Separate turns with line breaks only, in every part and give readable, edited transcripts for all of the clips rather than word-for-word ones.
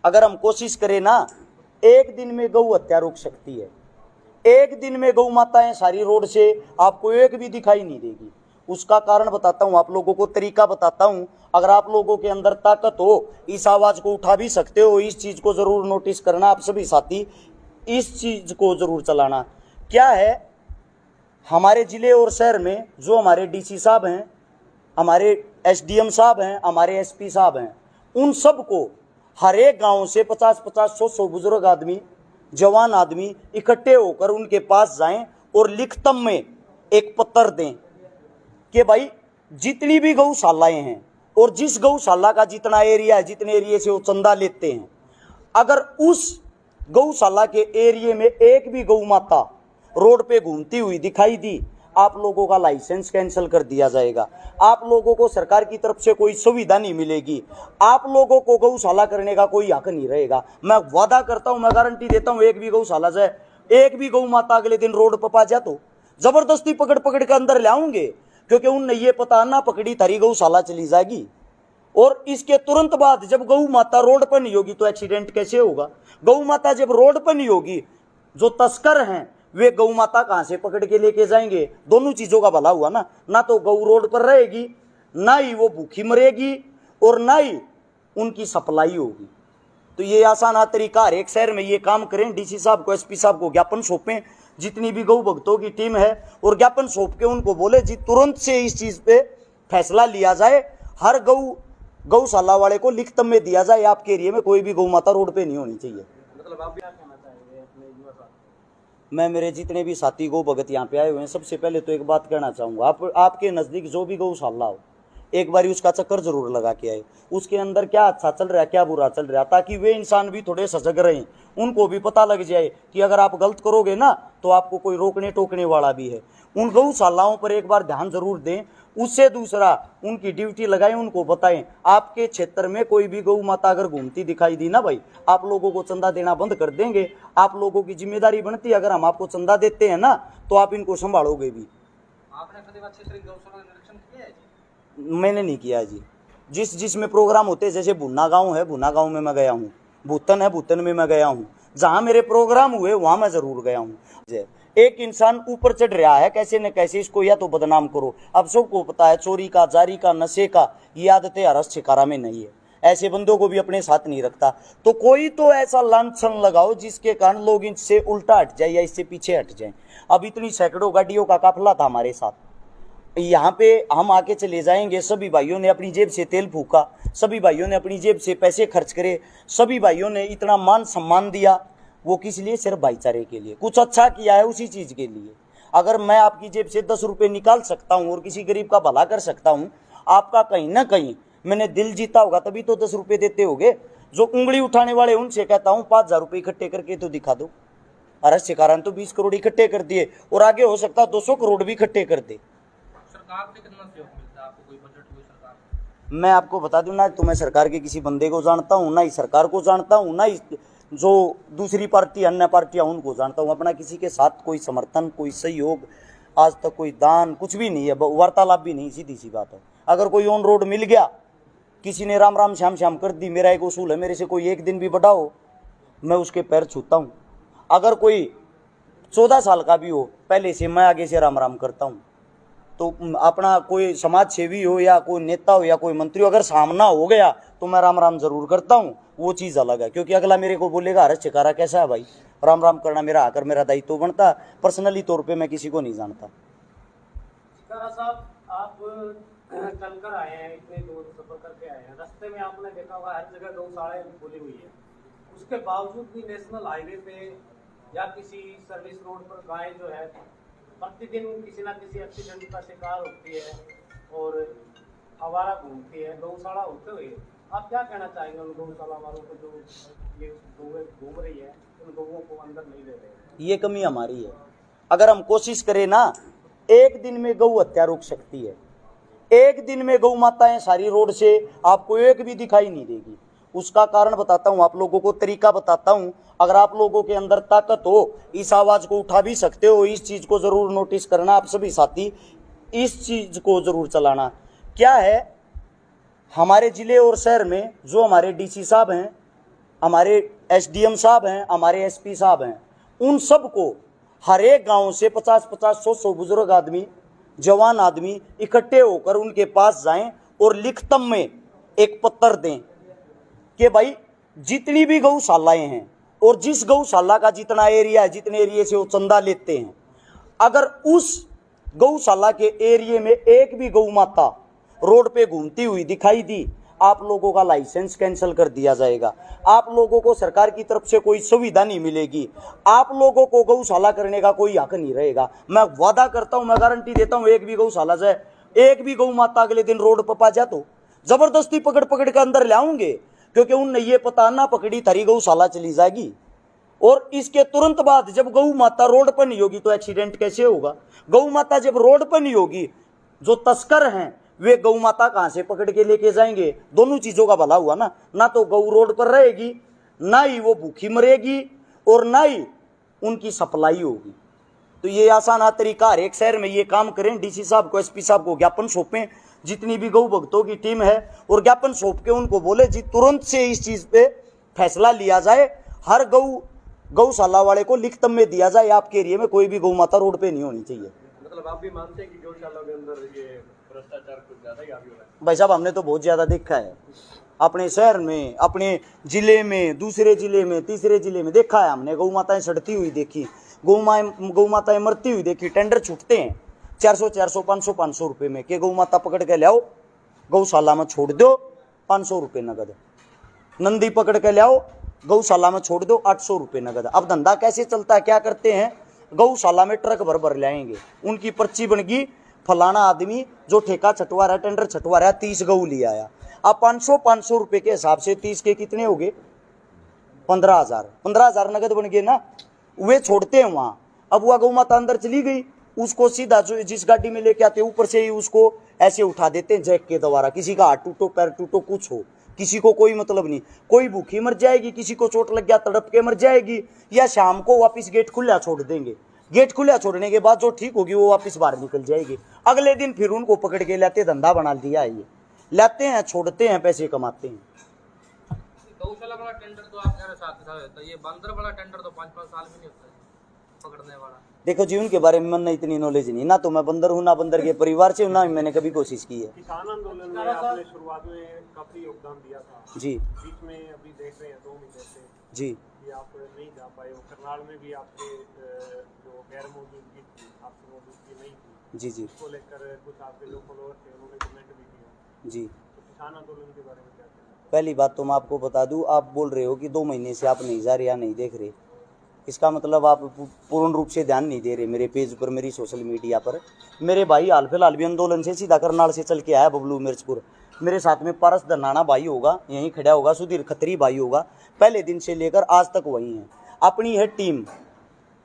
अगर हम कोशिश करें ना, एक दिन में गौ हत्या रुक सकती है। एक दिन में गौ माताएं सारी रोड से आपको एक भी दिखाई नहीं देगी। उसका कारण बताता हूं आप लोगों को, तरीका बताता हूं। अगर आप लोगों के अंदर ताकत हो, इस आवाज को उठा भी सकते हो। इस चीज को जरूर नोटिस करना आप सभी साथी, इस चीज को जरूर चलाना। क्या है, हमारे जिले और शहर में जो हमारे डीसी साहब हैं, हमारे एसडीएम साहब हैं, हमारे एसपी साहब हैं, उन सबको हर एक गांव से 50-50, 100-100 बुजुर्ग आदमी, जवान आदमी इकट्ठे होकर उनके पास जाएं और लिखित में एक पत्र दें कि भाई जितनी भी गौशालाएं हैं और जिस गौशाला का जितना एरिया है, जितने एरिया से वो चंदा लेते हैं, अगर उस गौशाला के एरिया में एक भी गौ माता रोड पे घूमती हुई दिखाई दी, आप लोगों का लाइसेंस कैंसिल कर दिया जाएगा। आप लोगों को सरकार की तरफ से कोई सुविधा नहीं मिलेगी। आप लोगों को गौशाला करने का कोई हक नहीं रहेगा। मैं वादा करता हूं, मैं गारंटी देता हूं, एक भी गौशाला से एक भी गौ माता अगले दिन रोड पर पा जा तो जबरदस्ती पकड़ पकड़ के अंदर लाऊंगे, क्योंकि उनने ये पता ना पकड़ी थारी गौशाला चली जाएगी। और इसके तुरंत बाद जब गौ माता रोड पर नहीं होगी तो एक्सीडेंट कैसे होगा? गौ माता जब रोड पर नहीं होगी, जो तस्कर हैं वे गौ माता कहां से पकड़ के लेके जाएंगे? दोनों चीजों का भला हुआ ना तो गौ रोड पर रहेगी, ना ही वो भूखी मरेगी, और ना ही उनकी सप्लाई होगी। तो ये आसान तरीका, हर एक शहर में ये काम करें। डीसी साहब को, एसपी साहब को ज्ञापन सौंपें, जितनी भी गौ भक्तों की टीम है, और ज्ञापन सौंप के उनको बोले जी तुरंत से इस चीज पे फैसला लिया जाए। हर गौशाला वाले को लिखित में दिया जाए, आपके एरिया में कोई भी गौ माता रोड पे नहीं होनी चाहिए।
मतलब आप क्या कहना चाहेंगे अपने युवा साथी?
मैं, मेरे जितने भी साथी गौ भगत यहाँ पे आए हुए हैं, सबसे पहले तो एक बात कहना चाहूँगा, आपके नज़दीक जो भी गौशाला हो, एक बार उसका चक्कर जरूर लगा के आए। उसके अंदर क्या अच्छा चल रहा है, क्या बुरा चल रहा है, ताकि वे इंसान भी थोड़े सजग रहें, उनको भी पता लग जाए कि अगर आप गलत करोगे ना तो आपको कोई रोकने टोकने वाला भी है। उन गौशालाओं पर एक बार ध्यान जरूर दें। उससे दूसरा, उनकी ड्यूटी लगाएं, उनको बताएं आपके क्षेत्र में कोई भी गौ माता अगर घूमती दिखाई दी ना भाई, आप लोगों को चंदा देना बंद कर देंगे। आप लोगों की जिम्मेदारी बनती है, अगर हम आपको चंदा देते हैं ना तो आप इनको संभालोगे भी।
आपने फतेहाबाद क्षेत्र की गौशाला का निरीक्षण किया है जी?
मैंने नहीं किया जी। जिसमें प्रोग्राम होते हैं, जैसे भुन्ना गांव है, भुन्ना गांव में मैं गया हूँ, भूतन है, भूतन में मैं गया हूँ, जहां मेरे प्रोग्राम हुए वहां मैं जरूर गया हूँ। एक इंसान ऊपर चढ़ रहा है, कैसे न कैसे इसको या तो बदनाम करो। अब सबको पता है चोरी का, जारी का, नशे का, ये आदतें हरस शिकारा में नहीं है। ऐसे बंदों को भी अपने साथ नहीं रखता। तो कोई तो ऐसा लांछन लगाओ जिसके कारण लोग इससे उल्टा हट जाए या इससे पीछे हट जाए। अब इतनी सैकड़ों गाड़ियों का काफिला था हमारे साथ, यहाँ पे हम आके चले जाएंगे। सभी भाइयों ने अपनी जेब से तेल फूका, सभी भाइयों ने अपनी जेब से पैसे खर्च करे, सभी भाइयों ने इतना मान सम्मान दिया। वो किस लिए? सिर्फ भाईचारे के लिए, कुछ अच्छा किया है उसी चीज के लिए। अगर मैं आपकी जेब से 10 रुपये निकाल सकता हूँ और किसी गरीब का भला कर सकता हूँ, आपका कहीं ना कहीं मैंने दिल जीता होगा, तभी तो 10 रुपये देते होगे। जो उंगली उठाने वाले उनसे कहता हूँ 5,000 रुपये इकट्ठे करके तो दिखा दो। अरस के कारण तो 20 करोड़ इकट्ठे कर दिए, और आगे हो सकता 200 करोड़ भी इकट्ठे कर दे।
सरकार से कितना सहयोग मिलता है आपको? कोई बजट, कोई सरकार?
मैं आपको बता दूं ना, तो मैं सरकार के किसी बंदे को जानता हूँ, ना ही सरकार को जानता हूँ, ना ही जो दूसरी पार्टी, अन्य पार्टियां उनको जानता हूँ। अपना किसी के साथ कोई समर्थन, कोई सहयोग, आज तक कोई दान कुछ भी नहीं है, वार्तालाप भी नहीं, सीधी सी बात है। अगर कोई ऑन रोड मिल गया, किसी ने राम राम श्याम श्याम कर दी, मेरा एक उसूल है, मेरे से कोई एक दिन भी बड़ा हो मैं उसके पैर छूता हूँ। अगर कोई 14 साल का भी हो, पहले से मैं आगे से राम राम करता हूँ। तो अपना कोई समाज सेवी हो या कोई नेता हो या कोई मंत्री हो, अगर सामना हो गया तो मैं राम राम जरूर करता हूँ। वो चीज़ अलग है, क्योंकि अगला मेरे को बोलेगा अरे चिकारा कैसा है भाई, राम राम करना मेरा आकर मेरा दायित्व बनता। पर्सनली तौर पे मैं किसी को नहीं जानता।
चिकारा साहब, आप चलकर आए हैं, इतने दूर सफर करके आए हैं, रास्ते में आपने देखा होगा हर जगह गौशालाएं खुली हुई है, उसके बावजूद भी नेशनल हाईवे पे या किसी सर्विस रोड पर गाय जो है प्रतिदिन किसी ना किसी एक्सीडेंट का शिकार होती है और आवारा घूमती है गौशाला होते हुए। आप क्या कहना चाहेंगे उन गौशाला वालों को जो ये गौएं घूम रही है, उन गौओं को अंदर नहीं ले रहे?
ये कमी हमारी है। अगर हम कोशिश करें ना, एक दिन में गौ हत्या रुक सकती है। एक दिन में गौ माताएं सारी रोड से आपको एक भी दिखाई नहीं देगी। उसका कारण बताता हूं आप लोगों को, तरीका बताता हूं। अगर आप लोगों के अंदर ताकत हो, इस आवाज को उठा भी सकते हो। इस चीज को जरूर नोटिस करना आप सभी साथी, इस चीज को जरूर चलाना। क्या है, हमारे जिले और शहर में जो हमारे डीसी साहब हैं, हमारे एसडीएम साहब हैं, हमारे एसपी साहब हैं, उन सबको हर एक गांव से 50-50, 100-100 बुजुर्ग आदमी, जवान आदमी इकट्ठे होकर उनके पास जाएं और लिखतम में एक पत्र दें कि भाई जितनी भी गौशालाएं हैं और जिस गौशाला का जितना एरिया है, जितने एरिया से वो चंदा लेते हैं, अगर उस गौशाला के एरिया में एक भी गौ माता रोड पे घूमती हुई दिखाई दी, आप लोगों का लाइसेंस कैंसिल कर दिया जाएगा। आप लोगों को सरकार की तरफ से कोई सुविधा नहीं मिलेगी, आप लोगों को गौशाला करने का कोई हक नहीं रहेगा। मैं वादा करता हूं, मैं गारंटी देता हूं, एक भी गौशाला से एक भी गौ माता अगले दिन रोड पर पा जा तो जबरदस्ती पकड़ पकड़ के अंदर लाऊंगे, क्योंकि उनने ये पता ना पकड़ी थारी गौशाला चली जाएगी। और इसके तुरंत बाद जब गौ माता रोड पर नहीं होगी तो एक्सीडेंट कैसे होगा? गौ माता जब रोड पर नहीं होगी, जो तस्कर हैं वे गौ माता कहां से पकड़ के लेके जाएंगे? दोनों चीजों का भला हुआ ना। ना तो गौ रोड पर रहेगी, ना ही वो भूखी मरेगी, और ना ही उनकी सप्लाई होगी। तो ये आसान तरीका हर एक शहर में ये काम करें। डीसी साहब को, एसपी साहब को ज्ञापन सौंपें, जितनी भी गौ भक्तों की टीम है, और ज्ञापन सौंप के उनको बोले जी तुरंत से इस चीज पे फैसला लिया जाए। हर गौशाला वाले को लिखतम में दिया जाए आपके एरिया में कोई भी गौ माता रोड पे नहीं होनी चाहिए।
मतलब आप भी मानते हैं कि गौशाला के अंदर ये भ्रष्टाचार कुछ ज्यादा ही हावी हो रहा है?
भाई साहब हमने तो बहुत ज्यादा देखा है अपने शहर में, अपने जिले में, दूसरे जिले में, तीसरे जिले में देखा है हमने। गौ माताएं सड़ती हुई देखी, गौ माताएं मरती हुई देखी। टेंडर छूटते हैं 400-400, 500-500 रुपये में कि गौ माता पकड़ के लाओ, गौशाला में छोड़ दो, 500 रुपये नगद। नंदी पकड़ के लाओ, गौशाला में छोड़ दो, 800 रुपये नगद। अब धंधा कैसे चलता है, क्या करते हैं? गौशाला में ट्रक भर भर लाएंगे, उनकी पर्ची बन गई, फलाना आदमी जो ठेका छटवा रहा है, टेंडर छटवा रहा है, 30 गऊ ले आया। अब 500 रुपये के हिसाब से 30 के कितने हो गए? 15,000 नगद बन गए ना। वे छोड़ते हैं वहां। अब वह गौ माता अंदर चली गई, उसको सीधा जो जिस गाड़ी में लेके आते ऊपर से ही उसको ऐसे उठा देते हैं जैक के द्वारा। किसी का हाथ टूटो, पैर टूटो, कुछ हो, किसी को कोई मतलब नहीं। कोई भूखी मर जाएगी, किसी को चोट लग गया तड़प के मर जाएगी, या शाम को वापस गेट खुला छोड़ देंगे। गेट खुला छोड़ने के बाद जो ठीक होगी वो वापस बाहर निकल जाएगी। अगले दिन फिर उनको पकड़ के लाते, धंधा बना दिया है ये। लाते हैं, छोड़ते हैं, पैसे कमाते हैं।
गौशाला वाला टेंडर तो आप कह रहे साथ साथ होता है, ये बंदर वाला टेंडर तो 5-5 साल भी नहीं होता है पकड़ने वाला।
देखो जी, उनके बारे में मन इतनी नॉलेज नहीं, ना तो मैं बंदर हूँ, ना बंदर के परिवार से, ना मैंने कभी कोशिश की है।
किसान आंदोलन में आपने शुरुआत में काफी योगदान दिया था
जी।
बीच में अभी देख रहे हैं 2 महीने से
जी
कि आप नहीं जा पाए हो। करनाल में भी आपके जो गैर मौजूदगी थी, आपकी मौजूदगी नहीं थी,
जी। जी
उसको लेकर कुछ आपके लोग फॉलोअर थे, उन्होंने कमेंट भी किया।
जी।
तो किसान आंदोलन के बारे में क्या कहना है?
पहली बात तो मैं आपको बता दूं, आप बोल रहे हो कि 2 महीने से आप नहीं जा रहे या नहीं देख रहे, इसका मतलब आप पूर्ण रूप से ध्यान नहीं दे रहे मेरे पेज पर, मेरी सोशल मीडिया पर। मेरे भाई हाल फिलहाल भी आंदोलन से सीधा करनाल से चल के आया, बबलू मिर्चपुर। मेरे साथ में पारस धनाना भाई होगा, यहीं खड़ा होगा, सुधीर खत्री भाई होगा, पहले दिन से लेकर आज तक वही है। अपनी है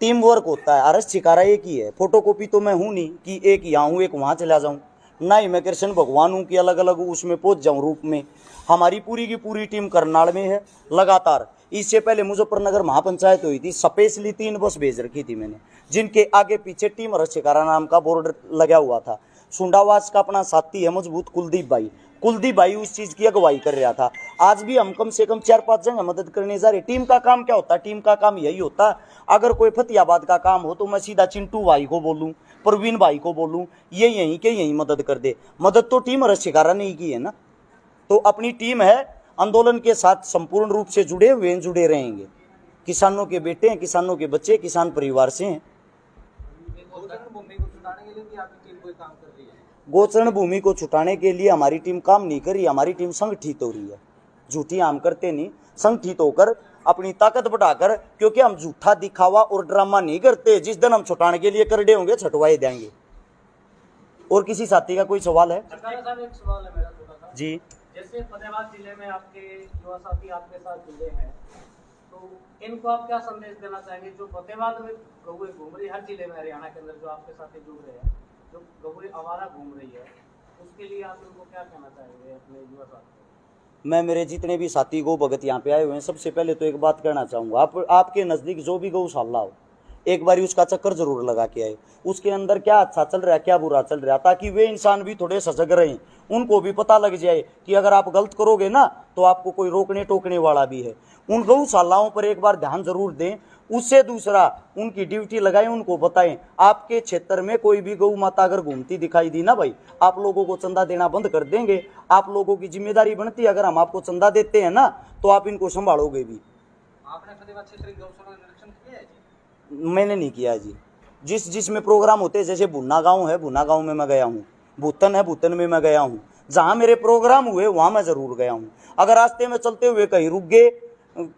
टीम वर्क होता है। अरस छिकारा एक ही है, फोटोकॉपी तो मैं हूँ नहीं कि एक यहाँ हूँ एक वहाँ चला जाऊँ, ना ही मैं कृष्ण भगवान हूँ कि अलग अलग उसमें पहुँच जाऊँ रूप में। हमारी पूरी की पूरी टीम करनाल में है लगातार। इससे पहले मुजफ्फरनगर महापंचायत हुई थी, स्पेशली 3 बस भेज रखी थी मैंने, जिनके आगे पीछे टीम अरस छिकारा नाम का बोर्ड लगा हुआ था। सुंडावास का अपना साथी है मजबूत कुलदीप भाई उस चीज़ की अगुवाई कर रहा था। आज भी हम कम से कम 4-5 जगह मदद करने जा रहे। टीम का काम क्या होता है? टीम का काम यही होता है, अगर कोई फतियाबाद का काम हो तो मैं सीधा चिंटू भाई को बोलूँ, प्रवीण भाई को बोलूँ, ये यहीं के यहीं मदद कर दे। मदद तो टीम अरस छिकारा ने ही की है ना। तो अपनी टीम है, आंदोलन के साथ संपूर्ण रूप से जुड़े हुए हैं, जुड़े रहेंगे। किसानों के बेटे हैं, किसानों के बच्चे, किसान परिवार से हैं। गोचरण भूमि को छुटाने के लिए हमारी टीम काम नहीं कर रही, हमारी टीम संगठित हो रही है। झूठी हम करते नहीं, संगठित होकर अपनी ताकत बढ़ाकर, क्योंकि हम झूठा दिखावा और ड्रामा नहीं करते। जिस दिन हम छुटाने के लिए करड़े होंगे, छुटवाए देंगे। और किसी साथी का कोई सवाल है?
साहब एक सवाल है मेरा छोटा सा।
जी।
जैसे फतेहाबाद जिले में आपके युवा साथी आपके साथ जुड़े हैं, तो इनको आप क्या संदेश देना चाहेंगे? जो फतेहाबाद में गौएं घूम रही, हर जिले में हरियाणा के अंदर जो आपके साथी जुड़ रहे हैं, जो गौएं आवारा घूम रही है, उसके लिए आप उनको क्या कहना चाहेंगे अपने युवा साथी?
मैं मेरे जितने भी साथी गौ भगत यहाँ पे आए हुए हैं, सबसे पहले तो एक बात कहना चाहूँगा, आपके नज़दीक जो भी गौशाला हो, एक बारी उसका चक्कर जरूर लगा के आए। उसके अंदर क्या अच्छा चल रहा है, क्या बुरा चल रहा है, ताकि वे इंसान भी थोड़े सजग रहें, उनको भी पता लग जाए कि अगर आप गलत करोगे ना तो आपको कोई रोकने टोकने वाला भी है। उन गौशालाओं पर एक बार ध्यान जरूर दें। उससे दूसरा, उनकी ड्यूटी लगाएं, उनको बताएं आपके क्षेत्र में कोई भी गौ माता अगर घूमती दिखाई दी ना भाई, आप लोगों को चंदा देना बंद कर देंगे। आप लोगों की जिम्मेदारी बनती है, अगर हम आपको चंदा देते हैं ना तो आप इनको संभालोगे भी।
आपने फतेहाबाद क्षेत्र की गौशाला का निरीक्षण किया है जी?
मैंने नहीं किया जी। जिसमें प्रोग्राम होते हैं, जैसे भुन्ना गांव है, भुन्ना गांव में मैं गया हूँ, भूतन है, भूतन में मैं गया हूँ, जहाँ मेरे प्रोग्राम हुए वहाँ मैं ज़रूर गया हूँ। अगर रास्ते में चलते हुए कहीं रुक गए,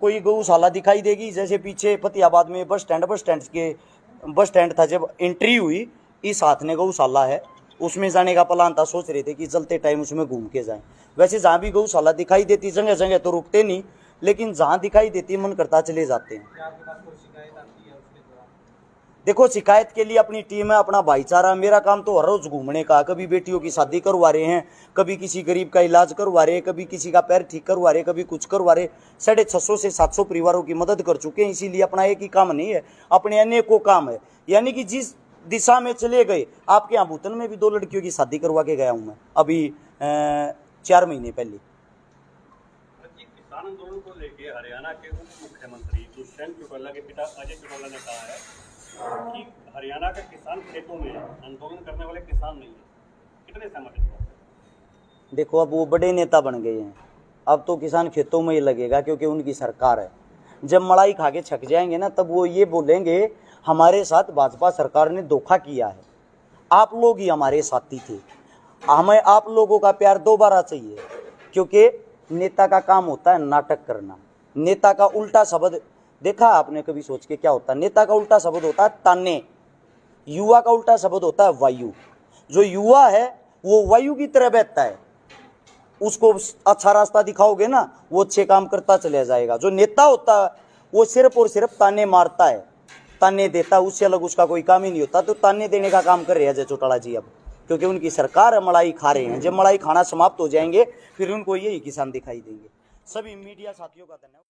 कोई गौशाला दिखाई देगी, जैसे पीछे फतेहाबाद में बस स्टैंड था, जब एंट्री हुई इस हाथ ने गौशाला है, उसमें जाने का प्लान था, सोच रहे थे कि चलते टाइम उसमें घूम के जाएं। वैसे जहाँ भी गौशाला दिखाई देती, जगह जगह तो रुकते नहीं, लेकिन जहाँ दिखाई देती मन करता चले जाते हैं।
क्या आपके पास कोई शिकायत आती है उसके दौरान?
देखो, शिकायत के लिए अपनी टीम है, अपना भाईचारा। मेरा काम तो हर रोज घूमने का, कभी बेटियों की शादी करवा रहे हैं, कभी किसी गरीब का इलाज करवा रहे हैं, कभी किसी का पैर ठीक करवा रहे, कभी कुछ करवा रहे। 650 से 700 परिवारों की मदद कर चुके हैं। इसीलिए अपना एक ही काम नहीं है, अपने अनेकों काम है। यानी कि जिस दिशा में चले गए, आपके यहाँ भूतन में भी 2 लड़कियों की शादी करवा के गया हूँ मैं अभी 4 महीने पहले।
किसान आंदोलन को लेके हरियाणा के उप मुख्यमंत्री दुष्यंत चौटाला के पिता अजय चौटाला ने कहा है कि हरियाणा के किसान खेतों में आंदोलन करने वाले किसान नहीं है। कितने सहमत हैं?
देखो, अब वो बड़े नेता बन गए हैं, अब तो किसान खेतों में ही लगेगा, क्योंकि उनकी सरकार है। जब मलाई खा के छक जाएंगे ना, तब वो ये बोलेंगे हमारे साथ भाजपा सरकार ने धोखा किया है, आप लोग ही हमारे साथी थे। हमें आप लोगों का प्यार दोबारा चाहिए, क्योंकि नेता का काम होता है नाटक करना। नेता का उल्टा शब्द देखा आपने कभी सोच के क्या होता है? नेता का उल्टा शब्द होता है ताने, युवा का उल्टा शब्द होता है वायु। जो युवा है वो वायु की तरह बहता है, उसको अच्छा रास्ता दिखाओगे ना, वो अच्छे काम करता चले जाएगा। जो नेता होता है वो सिर्फ और सिर्फ ताने मारता है, ताने देता है, उससे अलग उसका कोई काम ही नहीं होता। तो ताने देने का काम कर रहे हैं अजय चौटाला जी अब, क्योंकि उनकी सरकार मलाई खा रहे हैं। जब मलाई खाना समाप्त हो जाएंगे, फिर उनको यही किसान दिखाई देंगे। सभी मीडिया साथियों का धन्यवाद।